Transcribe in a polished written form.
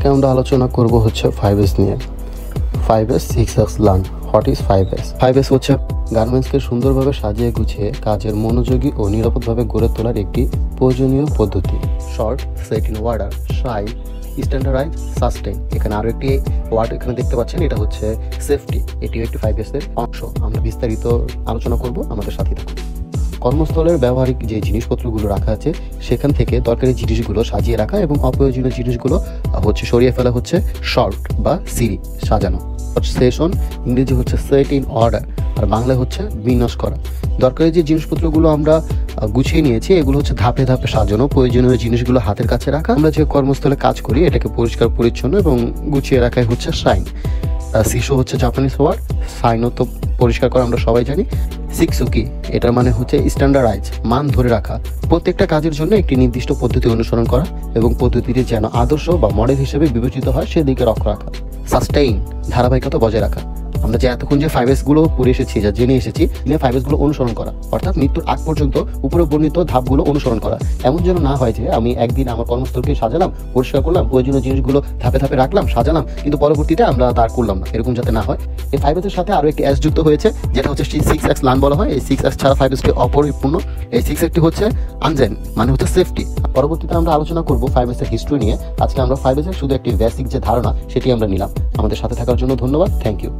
আজকে আমরা আলোচনা করব হচ্ছে 5S নিয়ে। 5S 6S learn. What is 5S? 5S হচ্ছে গার্মেন্টসকে সুন্দরভাবে সাজিয়ে গুছিয়ে কাজের মনোযোগী ও নিরাপদভাবে গড়ে তোলার একটি প্রয়োজনীয় পদ্ধতি। Sort, set in order, shine, standardise, sustain. এখানে আরও একটি ওয়ার্ড এখানে দেখতে পাচ্ছেন, এটা হচ্ছে সেফটি। এটিও একটি 5S এর অংশ। আমরা বিস্তারিত আলোচনা করব, আমাদের সাথে থাকুন। কর্মস্থলের ব্যবহারিক যে জিনিসপত্রগুলো রাখা আছে সেখান থেকে দরকারি জিনিসগুলো সাজিয়ে রাখা এবং অপ্রয়োজনীয় জিনিসগুলো হচ্ছে সরিয়ে ফেলা হচ্ছে শর্ট বা সিরি সাজানো। সেশন ইংরেজি হচ্ছে সেট ইন অর্ডার, আর বাংলায় হচ্ছে বিন্যাস করা। দরকারি যে জিনিসপত্রগুলো আমরা গুছিয়ে নিয়েছি এগুলো হচ্ছে ধাপে ধাপে সাজানো। প্রয়োজনীয় জিনিসগুলো হাতের কাছে রাখা। আমরা যে কর্মস্থলে কাজ করি এটাকে পরিষ্কার পরিচ্ছন্ন এবং গুছিয়ে রাখাই হচ্ছে শাইন। সিশো হচ্ছে জাপানিজ ওয়ার্ড, সাইনও তো পরিষ্কার করা আমরা সবাই জানি। সিক্সুকি এটার মানে হচ্ছে স্ট্যান্ডার্ডাইজ, মান ধরে রাখা। প্রত্যেকটা কাজের জন্য একটি নির্দিষ্ট পদ্ধতি অনুসরণ করা এবং পদ্ধতিটি যেন আদর্শ বা মডেল হিসেবে বিবেচিত হয় সেদিকে লক্ষ্য রাখা। সাস্টেইন ধারাবাহিকতা বজায় রাখা। আমরা যে এতক্ষণ যে 5S গুলো পড়ে এসেছি, যা জেনে এসেছি, 5S গুলো অনুসরণ করা, অর্থাৎ মৃত্যুর আগ পর্যন্ত উপরে বর্ণিত ধাপগুলো অনুসরণ করা। এমন যেন না হয় যে আমি একদিন আমার কর্মস্থলকে সাজালাম, পরিষ্কার করলাম, প্রয়োজনীয় জিনিসগুলো ধাপে ধাপে রাখলাম, সাজালাম, কিন্তু পরবর্তীতে আমরা তার করলাম না, এরকম যাতে না হয়। এই 5S এর সাথে আরও একটি S যুক্ত হয়েছে, যেটা হচ্ছে 6S লার্ন বলা হয়। এই 6S ছাড়া 5S টি অপরিপূর্ণ। এই 6S টি হচ্ছে আনজেন, মানে হচ্ছে সেফটি। পরবর্তীতে আমরা আলোচনা করব 5S এর হিস্ট্রি নিয়ে। আজকে আমরা 5S এর শুধু একটি বেসিক যে ধারণা সেটি আমরা নিলাম। আমাদের সাথে থাকার জন্য ধন্যবাদ। Thank you.